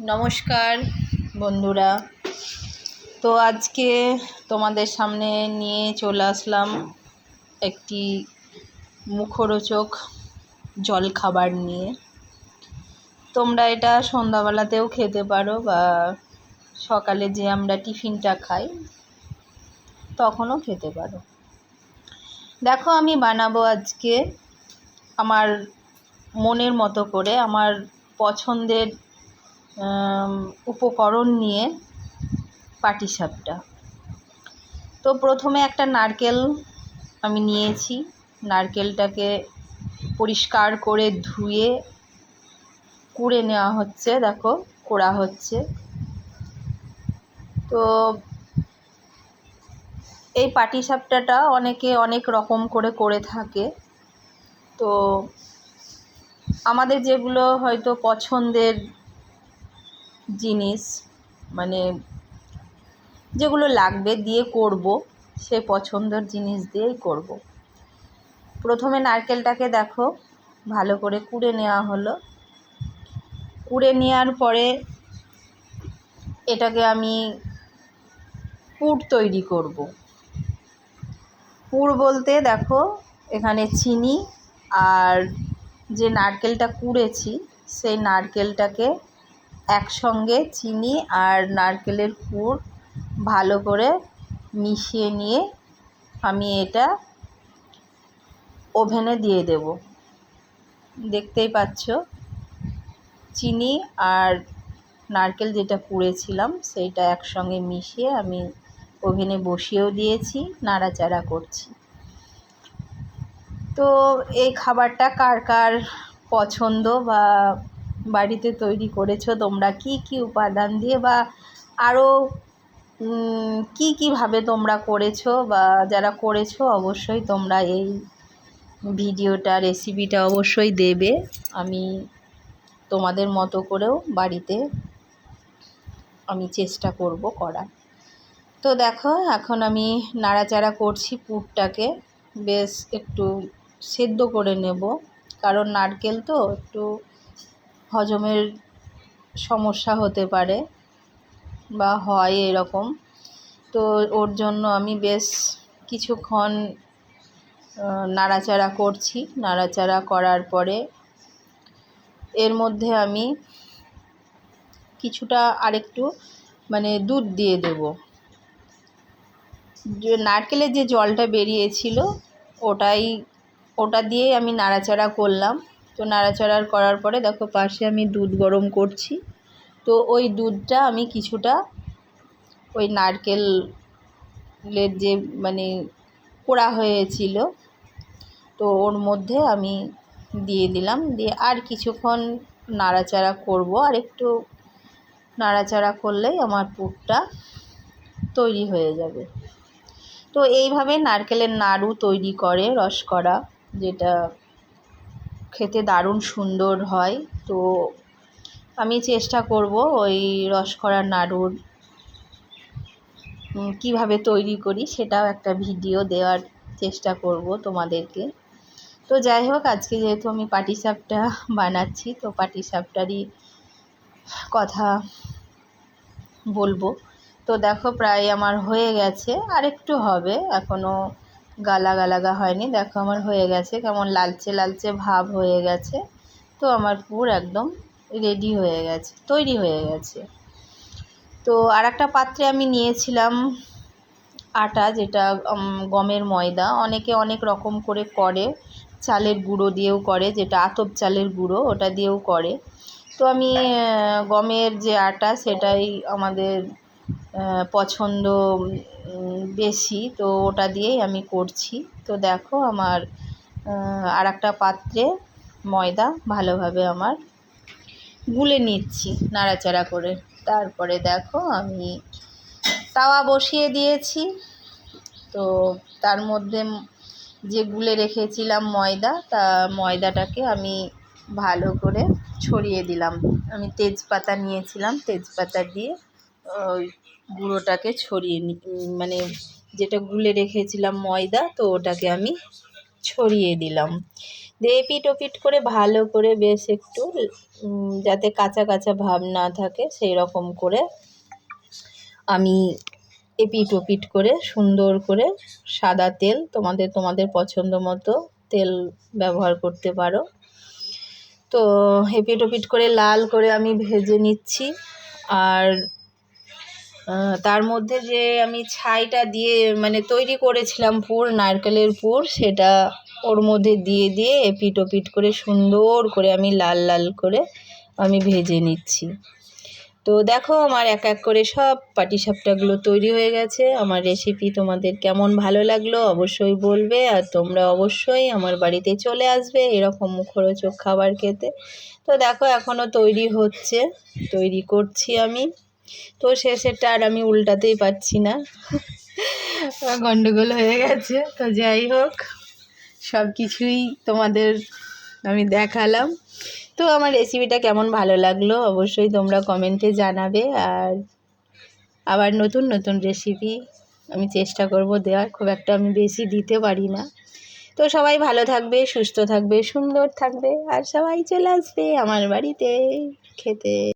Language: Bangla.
নমস্কার বন্ধুরা। তো আজকে তোমাদের সামনে নিয়ে চলে আসলাম একটি মুখরোচক জলখাবার নিয়ে। তোমরা এটা সন্ধ্যাবেলাতেও খেতে পারো বা সকালে যে আমরা টিফিনটা খাই তখনও খেতে পারো। দেখো, আমি বানাবো আজকে আমার মনের মতো করে, আমার পছন্দের উপকরণ নিয়ে পাটিসাপটা। তো প্রথমে একটা নারকেল আমি নিয়েছি। নারকেলটাকে পরিষ্কার করে ধুয়ে কুড়ে নেওয়া হচ্ছে। দেখো, কোড়া হচ্ছে। তো এই পাটিসাপটাটা অনেকে অনেক রকম করে থাকে। তো আমাদের যেগুলো হয়তো পছন্দের জিনিস, মানে যেগুলো লাগবে দিয়ে করব, সে পছন্দের জিনিস দিয়েই করব। প্রথমে নারকেলটাকে দেখো ভালো করে কুড়ে নেওয়া হলো। কুড়ে নেওয়ার পরে এটাকে আমি পুর তৈরি করব। পুর বলতে দেখো, এখানে চিনি আর যে নারকেলটা কুড়েছি সেই নারকেলটাকে একসঙ্গে চিনি আর নারকেলের পুর ভালো করে মিশিয়ে নিয়ে আমি এটা ওভেনে দিয়ে দেব। দেখতেই পাচ্ছ, চিনি আর নারকেল যেটা কুড়েছিলাম সেইটা একসঙ্গে মিশিয়ে আমি ওভেনে বসিয়েও দিয়েছি, নাড়াচাড়া করছি। তো এই খাবারটা কার কার পছন্দ বা বাড়িতে তৈরি করেছো তোমরা, কি কি উপাদান দিয়ে বা আরও কীভাবে তোমরা করেছো, বা যারা করেছো অবশ্যই তোমরা এই ভিডিওটা, রেসিপিটা অবশ্যই দেবে। আমি তোমাদের মতো করেও বাড়িতে আমি চেষ্টা করব করার। তো দেখো, এখন আমি নাড়াচাড়া করছি। পুরটাকে বেশ একটু সেদ্ধ করে নেব, কারণ নারকেল তো একটু হজমের সমস্যা হতে পারে বা হয় এরকম। তো ওর জন্য আমি বেশ কিছুক্ষণ নাড়াচাড়া করছি। নাড়াচাড়া করার পরে এর মধ্যে আমি কিছুটা আরেকটু দুধ দিয়ে দেব। যে নারকেলের যে জলটা বেরিয়েছিল ওটা দিয়েই আমি নাড়াচাড়া করলাম। তো নাড়াচাড়া করার পরে দেখো, পাশে আমি দুধ গরম করছি। তো ওই দুধটা আমি কিছুটা ওই নারকেলের যে কোড়া হয়েছিল তো ওর মধ্যে আমি দিয়ে দিলাম। দিয়ে আর কিছুক্ষণ নাড়াচাড়া করব। আর একটু নাড়াচাড়া করলেই আমার পুরটা তৈরি হয়ে যাবে। তো এইভাবে নারকেলের নাড়ু তৈরি করে রসকরা, যেটা খেতে দারুণ সুন্দর হয়। তো আমি চেষ্টা করব ওই রসকরার নাড়ুর কিভাবে তৈরি করি সেটাও একটা ভিডিও দেওয়ার চেষ্টা করব তোমাদেরকে। তো যাই হোক, আজকে যেহেতু আমি পাটিসাপটা বানাচ্ছি তো পাটিসাপটারই কথা বলবো। তো দেখো, প্রায় আমার হয়ে গেছে, আর একটু হবে, এখনও গালাগা হয়নি। দেখো, আমার হয়ে গেছে, কেমন লালচে লালচে ভাব হয়ে গেছে। তো আমার পুর একদম রেডি হয়ে গেছে, তৈরি হয়ে গেছে। তো আর একটা পাত্রে আমি নিয়েছিলাম আটা, যেটা গমের ময়দা। অনেকে অনেক রকম করে চালের গুঁড়ো দিয়েও করে, যেটা আতপ চালের গুঁড়ো, ওটা দিয়েও করে। তো আমি গমের যে আটা সেটাই আমাদের পছন্দ বেশি, তো ওটা দিয়েই আমি করছি। তো দেখো, আমার আর একটা পাত্রে ময়দা ভালোভাবে আমার গুলে নিচ্ছি নাড়াচাড়া করে। তারপরে দেখো, আমি তাওয়া বসিয়ে দিয়েছি। তো তার মধ্যে যে গুলে রেখেছিলাম ময়দাটাকে আমি ভালো করে ছড়িয়ে দিলাম। আমি তেজপাতা নিয়েছিলাম, তেজপাতা দিয়ে ওই গুঁড়োটাকে ছড়িয়ে যেটা গুলে রেখেছিলাম ময়দা, তো ওটাকে আমি ছড়িয়ে দিলাম, দিয়ে এপিট ওপিট করে ভালো করে বেশ একটু যাতে কাঁচা কাঁচা ভাব না থাকে সেই রকম করে আমি এপিট ওপিট করে সুন্দর করে সাদা তেল, তোমাদের পছন্দ মতো তেল ব্যবহার করতে পারো। তো এপিট ওপিট করে লাল করে আমি ভেজে নিচ্ছি। আর তার মধ্যে যে আমি ছাইটা দিয়ে মানে তৈরি করেছিলাম পুর, নারকেলের পুর, সেটা ওর মধ্যে দিয়ে দিয়ে এপিট ওপিট করে সুন্দর করে আমি লাল লাল করে আমি ভেজে নিচ্ছি। তো দেখো আমার এক এক করে সব পাটিসাপটাগুলো তৈরি হয়ে গেছে। আমার রেসিপি তোমাদের কেমন ভালো লাগলো অবশ্যই বলবে, আর তোমরা অবশ্যই আমার বাড়িতে চলে আসবে এরকম মুখরোচক খাবার খেতে। তো দেখো এখনও তৈরি হচ্ছে, তৈরি করছি আমি। তো শেষেরটা আর আমি উল্টাতেই পারছি না, গন্ডগোল হয়ে গেছে। তো যাই হোক, সব কিছুই তোমাদের আমি দেখালাম। তো আমার রেসিপিটা কেমন ভালো লাগলো অবশ্যই তোমরা কমেন্টে জানাবে। আর আবার নতুন নতুন রেসিপি আমি চেষ্টা করব দেওয়ার, খুব একটা আমি বেশি দিতে পারি না। তো সবাই ভালো থাকবে, সুস্থ থাকবে, সুন্দর থাকবে, আর সবাই চলে আসবে আমার বাড়িতে খেতে।